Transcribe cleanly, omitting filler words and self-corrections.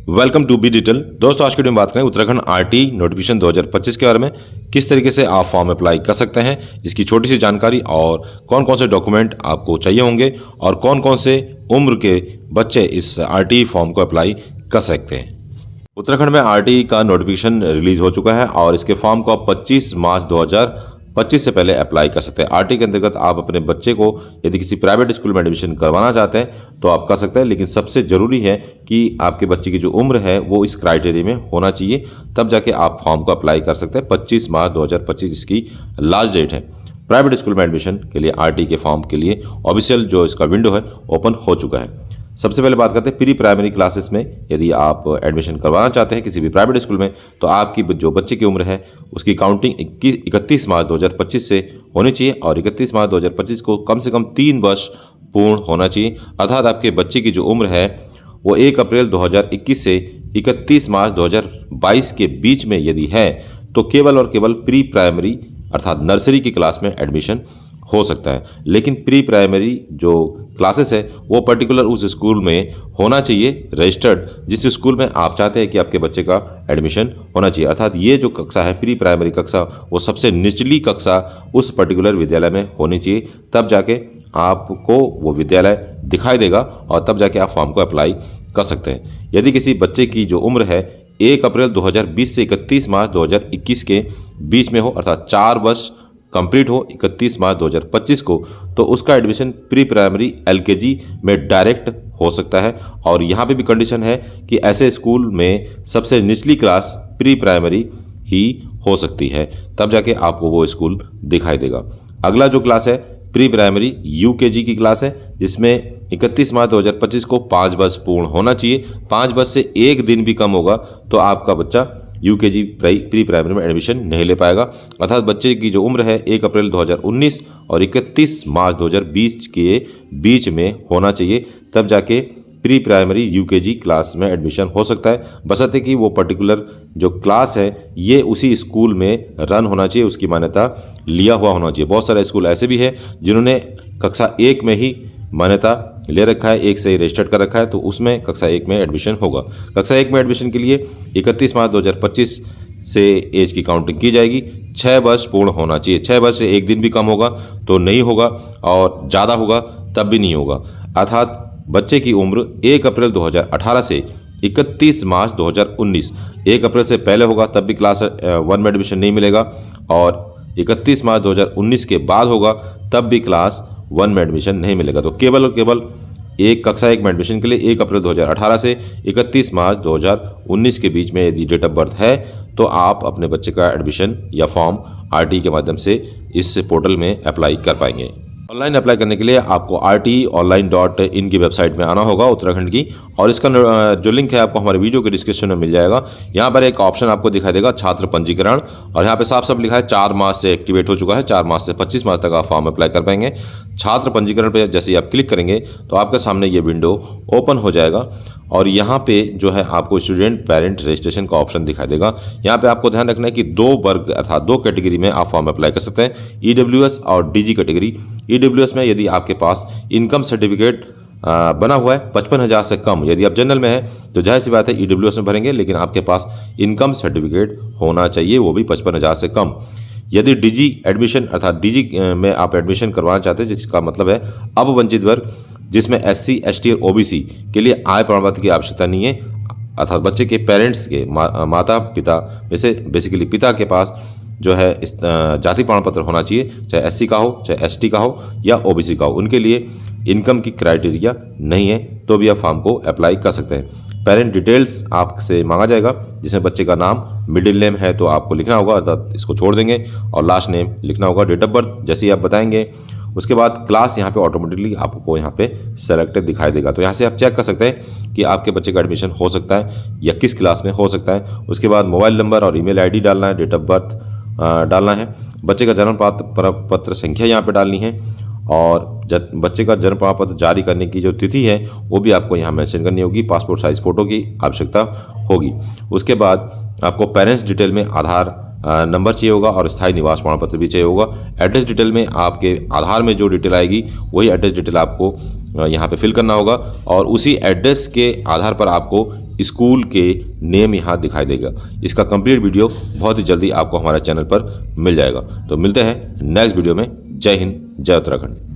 Welcome to be digital. दोस्तों, आज की वीडियो में बात करें उत्तराखंड आरटी नोटिफिकेशन 2025 के बारे में। किस तरीके से आप फॉर्म अप्लाई कर सकते हैं, इसकी छोटी सी जानकारी और कौन कौन से डॉक्यूमेंट आपको चाहिए होंगे और कौन कौन से उम्र के बच्चे इस आरटी फॉर्म को अप्लाई कर सकते हैं। उत्तराखंड में आरटी का नोटिफिकेशन रिलीज हो चुका है और इसके फॉर्म को आप 25 मार्च 2025 से पहले अप्लाई कर सकते हैं। आरटी के अंतर्गत आप अपने बच्चे को यदि किसी प्राइवेट स्कूल में एडमिशन करवाना चाहते हैं तो आप कर सकते हैं, लेकिन सबसे ज़रूरी है कि आपके बच्चे की जो उम्र है वो इस क्राइटेरिया में होना चाहिए, तब जाके आप फॉर्म को अप्लाई कर सकते हैं। 25 मार्च 2025 इसकी लास्ट डेट है। प्राइवेट स्कूल में एडमिशन के लिए आरटी के फॉर्म के लिए ऑफिशियल जो इसका विंडो है ओपन हो चुका है। सबसे पहले बात करते हैं प्री प्राइमरी क्लासेस में। यदि आप एडमिशन करवाना चाहते हैं किसी भी प्राइवेट स्कूल में तो आपकी जो बच्चे की उम्र है उसकी काउंटिंग 31 मार्च 2025 से होनी चाहिए और 31 मार्च 2025 को कम से कम 3 वर्ष पूर्ण होना चाहिए। अर्थात आपके बच्चे की जो उम्र है वो 1 अप्रैल 2021 से 31 मार्च 2022 के बीच में यदि है तो केवल और केवल प्री प्राइमरी अर्थात नर्सरी की क्लास में एडमिशन हो सकता है। लेकिन प्री प्राइमरी जो क्लासेस है वो पर्टिकुलर उस स्कूल में होना चाहिए रजिस्टर्ड, जिस स्कूल में आप चाहते हैं कि आपके बच्चे का एडमिशन होना चाहिए। अर्थात ये जो कक्षा है प्री प्राइमरी कक्षा वो सबसे निचली कक्षा उस पर्टिकुलर विद्यालय में होनी चाहिए, तब जाके आपको वो विद्यालय दिखाई देगा और तब जाके आप फॉर्म को अप्लाई कर सकते हैं। यदि किसी बच्चे की जो उम्र है 1 अप्रैल 2020 से 31 मार्च 2021 के बीच में हो, अर्थात 4 वर्ष कंप्लीट हो 31 मार्च 2025 को, तो उसका एडमिशन प्री प्राइमरी एलकेजी में डायरेक्ट हो सकता है। और यहाँ पे भी कंडीशन है कि ऐसे स्कूल में सबसे निचली क्लास प्री प्राइमरी ही हो सकती है, तब जाके आपको वो स्कूल दिखाई देगा। अगला जो क्लास है प्री प्राइमरी यूकेजी की क्लास है, जिसमें 31 मार्च 2025 को 5 वर्ष पूर्ण होना चाहिए। 5 वर्ष से एक दिन भी कम होगा तो आपका बच्चा यूकेजी प्री प्राइमरी में एडमिशन नहीं ले पाएगा। अर्थात बच्चे की जो उम्र है 1 अप्रैल 2019 और 31 मार्च 2020 के बीच में होना चाहिए, तब जाके प्री प्राइमरी यूकेजी क्लास में एडमिशन हो सकता है, बशर्ते कि वो पर्टिकुलर जो क्लास है ये उसी स्कूल में रन होना चाहिए, उसकी मान्यता लिया हुआ होना चाहिए। बहुत सारे स्कूल ऐसे भी हैं जिन्होंने कक्षा 1 में ही मान्यता ले रखा है, 1 से ही रजिस्टर्ड कर रखा है, तो उसमें कक्षा 1 में एडमिशन होगा। कक्षा 1 में एडमिशन के लिए 31 मार्च 2025 से एज की काउंटिंग की जाएगी। 6 वर्ष पूर्ण होना चाहिए। 6 वर्ष से एक दिन भी कम होगा तो नहीं होगा और ज़्यादा होगा तब भी नहीं होगा। अर्थात बच्चे की उम्र 1 अप्रैल 2018 से 31 मार्च 2019, 1 अप्रैल से पहले होगा तब भी क्लास 1 में एडमिशन नहीं मिलेगा और 31 मार्च 2019 के बाद होगा तब भी क्लास 1 में एडमिशन नहीं मिलेगा। तो केवल और केवल एक कक्षा 1 में एडमिशन के लिए 1 अप्रैल 2018 से 31 मार्च 2019 के बीच में यदि डेट ऑफ बर्थ है तो आप अपने बच्चे का एडमिशन या फॉर्म आरटी के माध्यम से इस पोर्टल में अप्लाई कर पाएंगे। ऑनलाइन अप्लाई करने के लिए आपको rtonline.in की वेबसाइट में आना होगा उत्तराखंड की, और इसका जो लिंक है आपको हमारे वीडियो के डिस्क्रिप्शन में मिल जाएगा। यहाँ पर एक ऑप्शन आपको दिखाई देगा छात्र पंजीकरण, और यहाँ पे साफ साफ लिखा है 4 मार्च से एक्टिवेट हो चुका है। 4 मार्च से 25 मार्च तक आप फॉर्म अप्लाई कर पाएंगे। छात्र पंजीकरण पर जैसे ही आप क्लिक करेंगे तो आपके सामने ये विंडो ओपन हो जाएगा और यहाँ पे जो है आपको स्टूडेंट पेरेंट रजिस्ट्रेशन का ऑप्शन दिखाई देगा। यहाँ पे आपको ध्यान रखना है कि 2 वर्ग अर्थात 2 कैटेगरी में आप फॉर्म अप्लाई कर सकते हैं, ईडब्ल्यूएस और डीजी कैटेगरी। ईडब्ल्यूएस में यदि आपके पास इनकम सर्टिफिकेट बना हुआ है 55,000 से कम, यदि आप जनरल में है तो जाहिर सी बात है ईडब्ल्यूएस में भरेंगे, लेकिन आपके पास इनकम सर्टिफिकेट होना चाहिए, वो भी 55,000 से कम। यदि डीजी एडमिशन अर्थात डीजी में आप एडमिशन करवाना चाहते हैं, जिसका मतलब है अब वंचित वर्ग, जिसमें SC, ST और OBC के लिए आय प्रमाण पत्र की आवश्यकता नहीं है। अर्थात बच्चे के पेरेंट्स के माता पिता में से बेसिकली पिता के पास जो है इस जाति प्रमाण पत्र होना चाहिए, चाहे SC का हो, चाहे ST का हो या OBC का हो। उनके लिए इनकम की क्राइटेरिया नहीं है तो भी आप फॉर्म को अप्लाई कर सकते हैं। पेरेंट डिटेल्स आपसे मांगा जाएगा, जिसमें बच्चे का नाम, मिडिल नेम है तो आपको लिखना होगा, अर्थात इसको छोड़ देंगे, और लास्ट नेम लिखना होगा। डेट ऑफ बर्थ जैसे ही आप बताएंगे उसके बाद क्लास यहाँ पे ऑटोमेटिकली आपको यहाँ पे सेलेक्टेड दिखाई देगा। तो यहाँ से आप चेक कर सकते हैं कि आपके बच्चे का एडमिशन हो सकता है या किस क्लास में हो सकता है। उसके बाद मोबाइल नंबर और ईमेल आईडी डालना है, डेट ऑफ बर्थ डालना है, बच्चे का जन्म पत्र संख्या यहाँ पे डालनी है, और बच्चे का जन्म प्रमाण पत्र जारी करने की जो तिथि है वो भी आपको यहाँ मेंशन करनी होगी। पासपोर्ट साइज फ़ोटो की आवश्यकता होगी। उसके बाद आपको पेरेंट्स डिटेल में आधार नंबर चाहिए होगा और स्थायी निवास प्रमाण पत्र भी चाहिए होगा। एड्रेस डिटेल में आपके आधार में जो डिटेल आएगी वही एड्रेस डिटेल आपको यहाँ पे फिल करना होगा और उसी एड्रेस के आधार पर आपको स्कूल के नेम यहाँ दिखाई देगा। इसका कंप्लीट वीडियो बहुत ही जल्दी आपको हमारे चैनल पर मिल जाएगा। तो मिलते हैं नेक्स्ट वीडियो में। जय हिंद, जय उत्तराखंड।